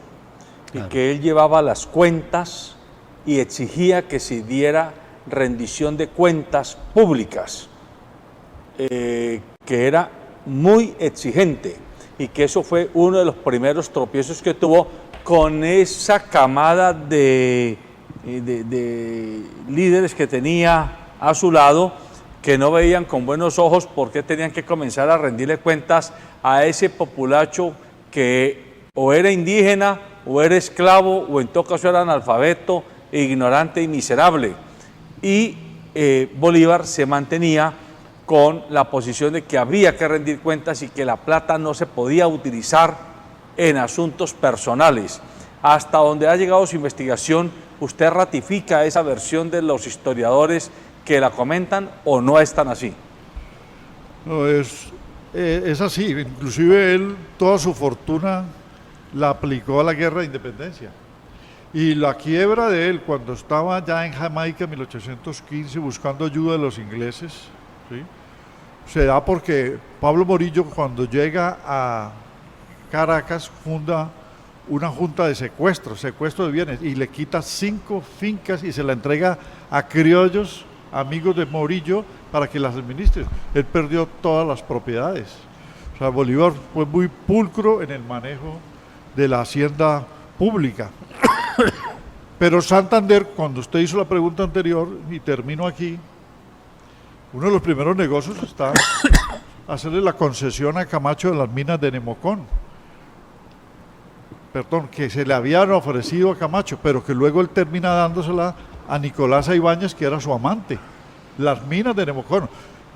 claro, y que él llevaba las cuentas y exigía que se diera rendición de cuentas públicas, que era muy exigente, y que eso fue uno de los primeros tropiezos que tuvo con esa camada de líderes que tenía a su lado, que no veían con buenos ojos por qué tenían que comenzar a rendirle cuentas a ese populacho que o era indígena, o era esclavo, o en todo caso era analfabeto, ignorante y miserable. Y Bolívar se mantenía con la posición de que había que rendir cuentas y que la plata no se podía utilizar en asuntos personales. Hasta donde ha llegado su investigación, ¿usted ratifica esa versión de los historiadores que la comentan o no es tan así? No, es así. Inclusive él toda su fortuna la aplicó a la guerra de independencia. Y la quiebra de él cuando estaba ya en Jamaica en 1815 buscando ayuda de los ingleses, ¿sí?, se da porque Pablo Morillo, cuando llega a Caracas, funda una junta de secuestro de bienes, y le quita 5 fincas y se la entrega a criollos amigos de Morillo para que las administren. Él perdió todas las propiedades. O sea, Bolívar fue muy pulcro en el manejo de la hacienda pública. Pero Santander, cuando usted hizo la pregunta anterior, y termino aquí, uno de los primeros negocios está hacerle la concesión a Camacho de las minas de Nemocón. Perdón, que se le habían ofrecido a Camacho, pero que luego él termina dándosela a Nicolás Ibáñez, que era su amante. Las minas de Nemocón.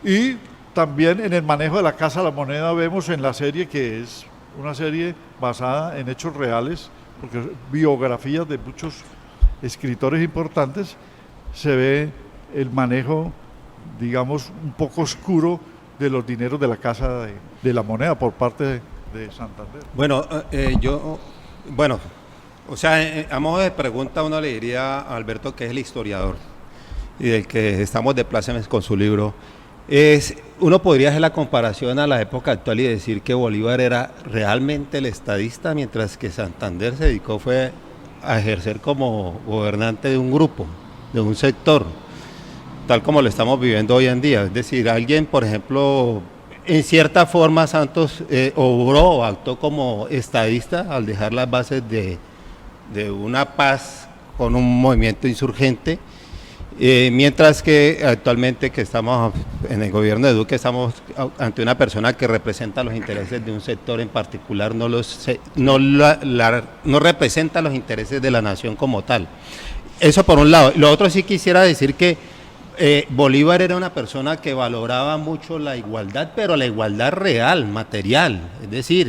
Y también en el manejo de la Casa de la Moneda vemos en la serie, que es una serie basada en hechos reales, porque biografías de muchos escritores importantes, se ve el manejo, digamos, un poco oscuro de los dineros de la Casa de la Moneda por parte de Santander. Bueno, O sea, a modo de pregunta uno le diría a Alberto, que es el historiador y del que estamos de plácemes con su libro, uno podría hacer la comparación a la época actual y decir que Bolívar era realmente el estadista, mientras que Santander se dedicó fue a ejercer como gobernante de un grupo, de un sector, tal como lo estamos viviendo hoy en día. Es decir, alguien, por ejemplo, en cierta forma Santos obró o actuó como estadista al dejar las bases de una paz con un movimiento insurgente, mientras que actualmente que estamos en el gobierno de Duque estamos ante una persona que representa los intereses de un sector en particular, no representa los intereses de la nación como tal. Eso por un lado. Lo otro, sí quisiera decir que Bolívar era una persona que valoraba mucho la igualdad, pero la igualdad real, material, es decir,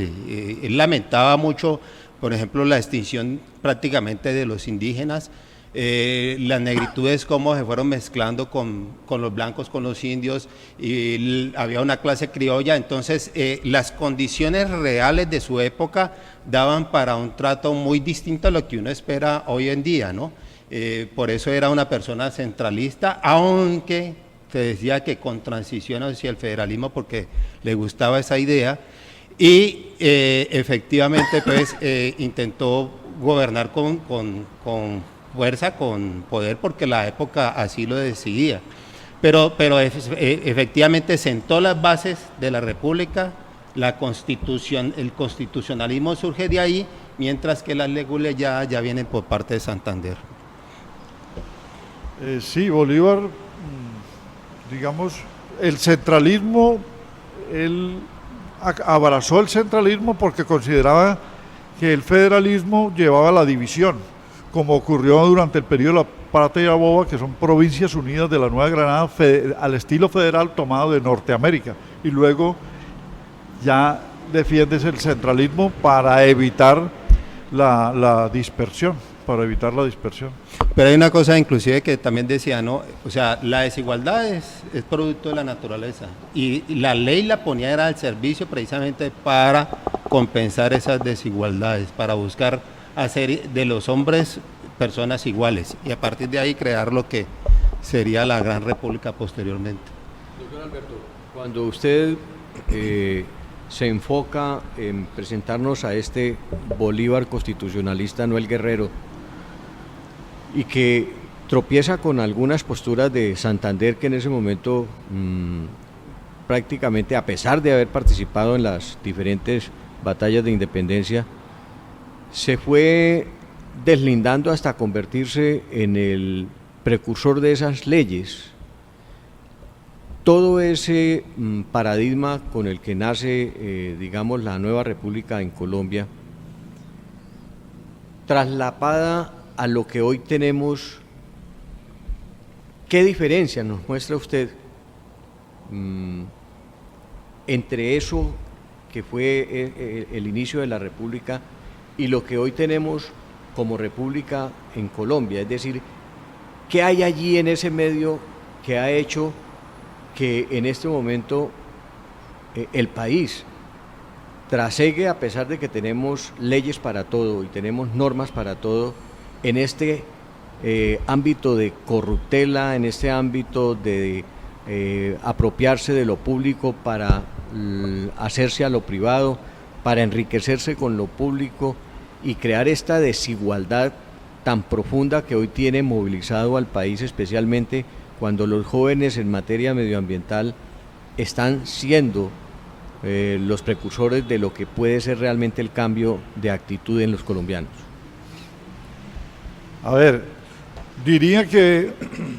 él lamentaba mucho, por ejemplo, la extinción prácticamente de los indígenas, las negritudes, cómo se fueron mezclando con los blancos, con los indios, y había una clase criolla. Entonces las condiciones reales de su época daban para un trato muy distinto a lo que uno espera hoy en día, ¿no? Por eso era una persona centralista, aunque se decía que con transición hacia el federalismo, porque le gustaba esa idea. Y efectivamente pues intentó gobernar con fuerza, con poder, porque la época así lo decidía. Pero efectivamente sentó las bases de la República, la Constitución, el constitucionalismo surge de ahí, mientras que las legales ya vienen por parte de Santander. Sí, Bolívar, digamos, el centralismo, él abrazó el centralismo porque consideraba que el federalismo llevaba a la división, como ocurrió durante el periodo de la Plata y la Boba, que son provincias unidas de la Nueva Granada al estilo federal tomado de Norteamérica, y luego ya defiendes el centralismo para evitar la dispersión, Pero hay una cosa inclusive que también decía, ¿no? O sea, la desigualdad es producto de la naturaleza, y la ley la ponía era al servicio precisamente para compensar esas desigualdades, para buscar hacer de los hombres personas iguales, y a partir de ahí crear lo que sería la Gran República posteriormente. Doctor Alberto, cuando usted se enfoca en presentarnos a este Bolívar constitucionalista, no el guerrero, y que tropieza con algunas posturas de Santander, que en ese momento prácticamente, a pesar de haber participado en las diferentes batallas de independencia, se fue deslindando hasta convertirse en el precursor de esas leyes. Todo ese paradigma con el que nace, digamos, la nueva república en Colombia, traslapada a lo que hoy tenemos, ¿qué diferencia nos muestra usted entre eso que fue el inicio de la república y lo que hoy tenemos como república en Colombia? Es decir, ¿qué hay allí en ese medio que ha hecho que en este momento el país trasegue, a pesar de que tenemos leyes para todo y tenemos normas para todo, en este ámbito de corruptela, en este ámbito de apropiarse de lo público para hacerse a lo privado, para enriquecerse con lo público y crear esta desigualdad tan profunda que hoy tiene movilizado al país, especialmente cuando los jóvenes en materia medioambiental están siendo los precursores de lo que puede ser realmente el cambio de actitud en los colombianos? A ver, diría que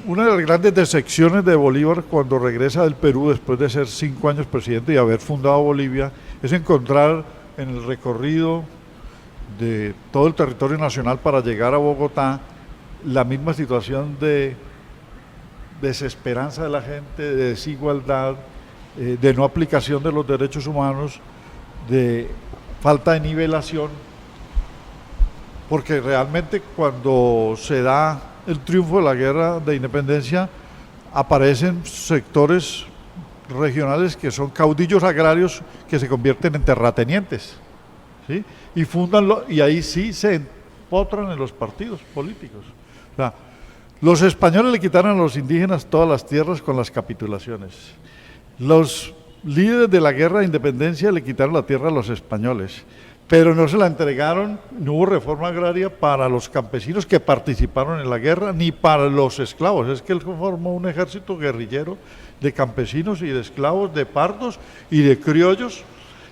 una de las grandes decepciones de Bolívar cuando regresa del Perú después de ser 5 años presidente y haber fundado Bolivia es encontrar en el recorrido de todo el territorio nacional para llegar a Bogotá la misma situación de desesperanza de la gente, de desigualdad, de no aplicación de los derechos humanos, de falta de nivelación, porque realmente cuando se da el triunfo de la guerra de independencia aparecen sectores regionales que son caudillos agrarios que se convierten en terratenientes, ¿sí? Y fundan y ahí sí se despotran en los partidos políticos. O sea, los españoles le quitaron a los indígenas todas las tierras con las capitulaciones. Los líderes de la guerra de independencia le quitaron la tierra a los españoles, pero no se la entregaron, no hubo reforma agraria para los campesinos que participaron en la guerra, ni para los esclavos. Es que él formó un ejército guerrillero de campesinos y de esclavos, de pardos y de criollos,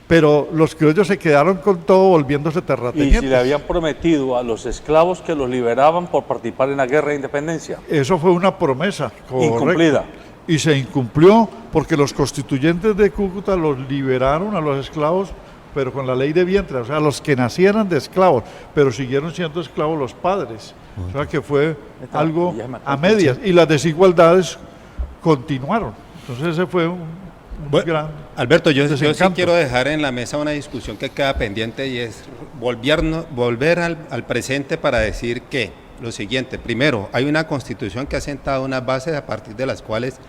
pero los criollos se quedaron con todo volviéndose terratenientes. Y si le habían prometido a los esclavos que los liberaban por participar en la guerra de independencia. Eso fue una promesa, correcto, incumplida. Y se incumplió porque los constituyentes de Cúcuta los liberaron a los esclavos, pero con la ley de vientre, o sea, los que nacieran de esclavos, pero siguieron siendo esclavos los padres. O sea que fue algo a medias, y las desigualdades continuaron. Entonces ese fue un gran Alberto, yo sí desencanto. quiero dejar en la mesa una discusión que queda pendiente, y es volver al presente para decir que lo siguiente: primero, hay una constitución que ha sentado unas bases a partir de las cuales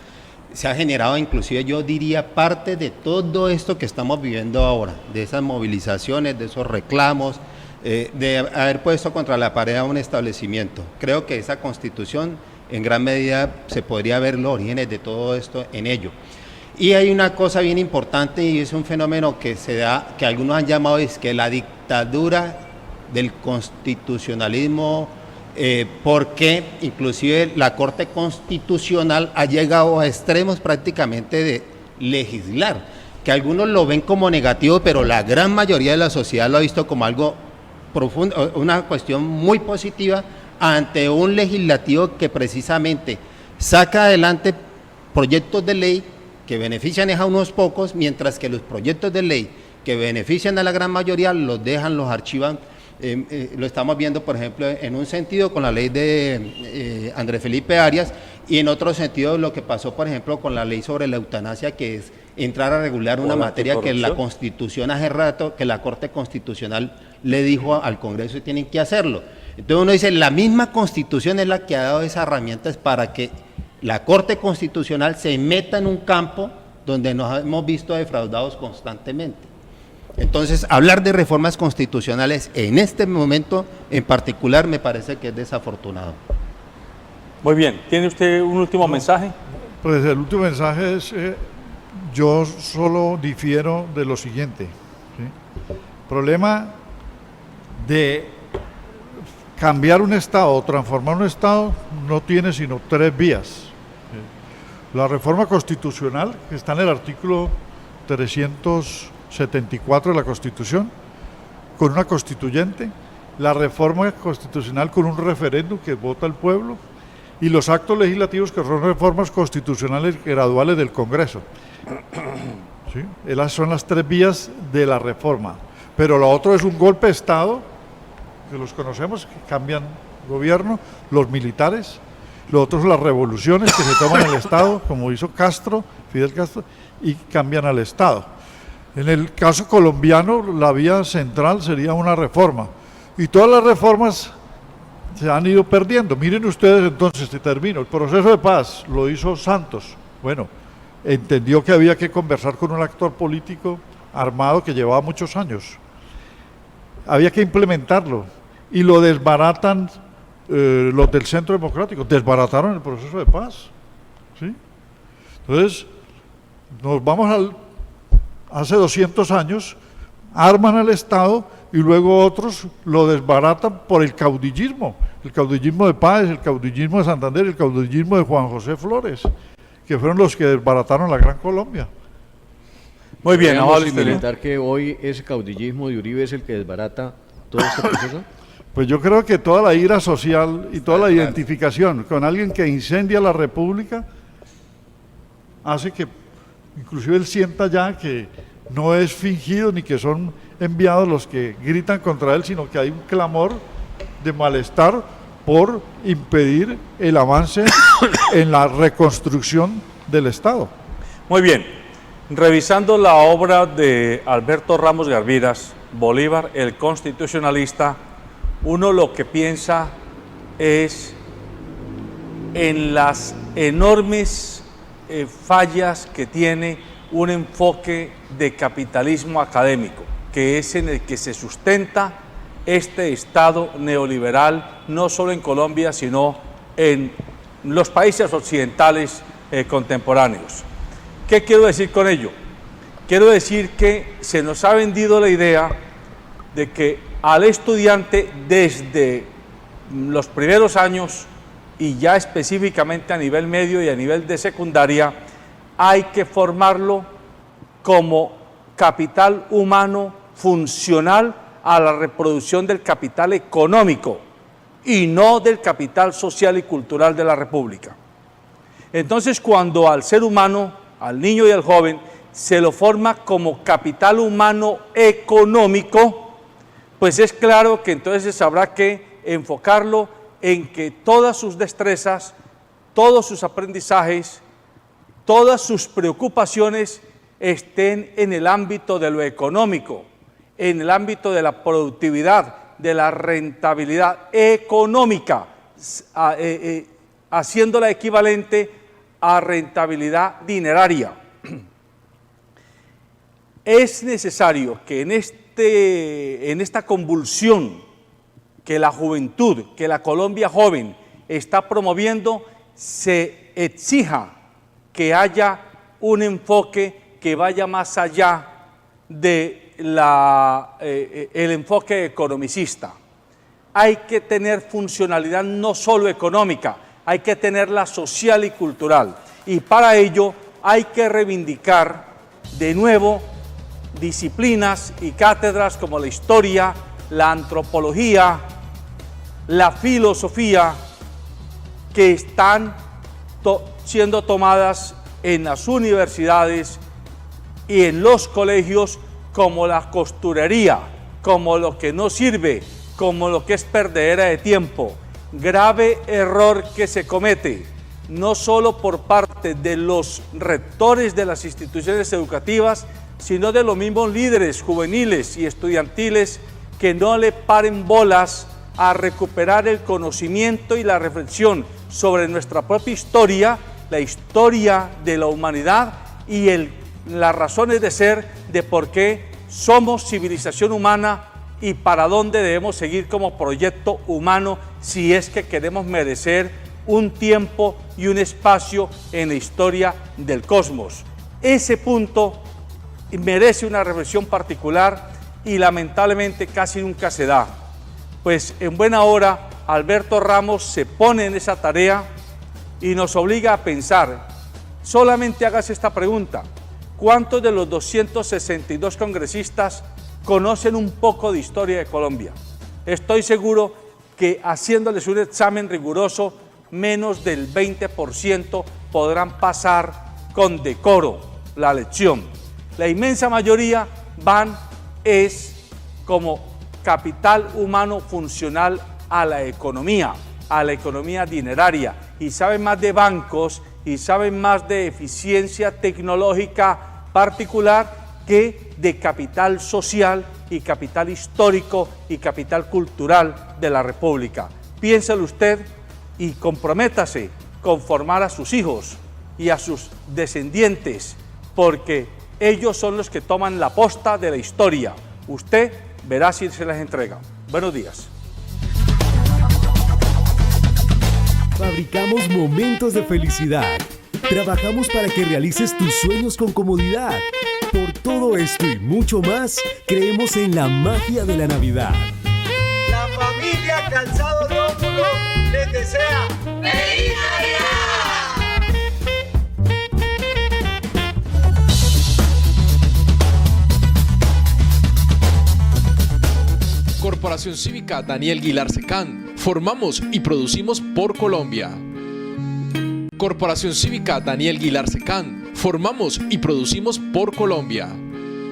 se ha generado, inclusive yo diría, parte de todo esto que estamos viviendo ahora, de esas movilizaciones, de esos reclamos, de haber puesto contra la pared a un establecimiento. Creo que esa constitución en gran medida se podría ver los orígenes de todo esto en ello. Y hay una cosa bien importante, y es un fenómeno que se da, que algunos han llamado, es que la dictadura del constitucionalismo, porque inclusive la Corte Constitucional ha llegado a extremos prácticamente de legislar, que algunos lo ven como negativo, pero la gran mayoría de la sociedad lo ha visto como algo profundo, una cuestión muy positiva ante un legislativo que precisamente saca adelante proyectos de ley que benefician a unos pocos, mientras que los proyectos de ley que benefician a la gran mayoría los dejan, los archivan. Lo estamos viendo, por ejemplo, en un sentido con la ley de Andrés Felipe Arias, y en otro sentido lo que pasó, por ejemplo, con la ley sobre la eutanasia, que es entrar a regular una materia que la Constitución hace rato, que la Corte Constitucional le dijo al Congreso que tienen que hacerlo. Entonces uno dice, la misma Constitución es la que ha dado esas herramientas para que la Corte Constitucional se meta en un campo donde nos hemos visto defraudados constantemente. Entonces, hablar de reformas constitucionales en este momento en particular me parece que es desafortunado. Muy bien, ¿tiene usted un último mensaje? Pues el último mensaje es, yo solo difiero de lo siguiente, ¿sí? Problema de cambiar un Estado o transformar un Estado no tiene sino tres vías, ¿sí? La reforma constitucional, que está en el artículo 374 de la Constitución, con una constituyente, la reforma constitucional con un referéndum que vota el pueblo, y los actos legislativos que son reformas constitucionales graduales del Congreso. ¿Sí? Esas son las tres vías de la reforma. Pero lo otro es un golpe de Estado, que los conocemos, que cambian gobierno, los militares. Lo otro son las revoluciones que se toman el Estado, como hizo Castro, Fidel Castro, y cambian al Estado. En el caso colombiano, la vía central sería una reforma. Y todas las reformas se han ido perdiendo. Miren ustedes entonces, te termino, el proceso de paz lo hizo Santos. Bueno, entendió que había que conversar con un actor político armado que llevaba muchos años. Había que implementarlo y lo desbaratan los del Centro Democrático, desbarataron el proceso de paz. ¿Sí? Entonces, nos vamos hace 200 años, arman al Estado y luego otros lo desbaratan por el caudillismo de Páez, el caudillismo de Santander, el caudillismo de Juan José Flores, que fueron los que desbarataron la Gran Colombia. Muy bien, ¿Podríamos inventar que hoy ese caudillismo de Uribe es el que desbarata todo este proceso? Pues yo creo que toda la ira social y toda la identificación con alguien que incendia la República hace que inclusive él sienta ya que no es fingido ni que son enviados los que gritan contra él, sino que hay un clamor de malestar por impedir el avance en la reconstrucción del Estado. Muy bien, revisando la obra de Alberto Ramos Garviras, Bolívar, el constitucionalista, uno lo que piensa es en las enormes fallas que tiene un enfoque de capitalismo académico, que es en el que se sustenta este Estado neoliberal, no solo en Colombia, sino en los países occidentales contemporáneos. ¿Qué quiero decir con ello? Quiero decir que se nos ha vendido la idea de que al estudiante desde los primeros años y ya específicamente a nivel medio y a nivel de secundaria hay que formarlo como capital humano funcional a la reproducción del capital económico y no del capital social y cultural de la República. Entonces, cuando al ser humano, al niño y al joven, se lo forma como capital humano económico, pues es claro que entonces habrá que enfocarlo en que todas sus destrezas, todos sus aprendizajes, todas sus preocupaciones estén en el ámbito de lo económico, en el ámbito de la productividad, de la rentabilidad económica, haciéndola equivalente a rentabilidad dineraria. Es necesario que en esta convulsión que la juventud, que la Colombia joven está promoviendo, se exija que haya un enfoque que vaya más allá de el enfoque economicista. Hay que tener funcionalidad no solo económica, hay que tenerla social y cultural. Y para ello hay que reivindicar de nuevo disciplinas y cátedras como la historia, la antropología, la filosofía, que están siendo tomadas en las universidades y en los colegios como la costurería, como lo que no sirve, como lo que es perdedera de tiempo. Grave error que se comete, no solo por parte de los rectores de las instituciones educativas, sino de los mismos líderes juveniles y estudiantiles que no le paren bolas a recuperar el conocimiento y la reflexión sobre nuestra propia historia, la historia de la humanidad y las razones de ser de por qué somos civilización humana y para dónde debemos seguir como proyecto humano si es que queremos merecer un tiempo y un espacio en la historia del cosmos. Ese punto merece una reflexión particular y lamentablemente casi nunca se da. Pues en buena hora Alberto Ramos se pone en esa tarea y nos obliga a pensar. Solamente hágase esta pregunta: ¿cuántos de los 262 congresistas conocen un poco de historia de Colombia? Estoy seguro que haciéndoles un examen riguroso, menos del 20% podrán pasar con decoro la lección. La inmensa mayoría es como capital humano funcional a la economía dineraria, y saben más de bancos y saben más de eficiencia tecnológica particular que de capital social y capital histórico y capital cultural de la República. Piénselo usted y comprométase con formar a sus hijos y a sus descendientes, porque ellos son los que toman la posta de la historia. Usted verá si se las entrega. Buenos días. Fabricamos momentos de felicidad. Trabajamos para que realices tus sueños con comodidad. Por todo esto y mucho más, creemos en la magia de la Navidad. La familia Calzado Rómulo les desea ¡Feliz Navidad! Corporación Cívica Daniel Guilar Secán. Formamos y producimos por Colombia. Corporación Cívica Daniel Guilar Secán. Formamos y producimos por Colombia.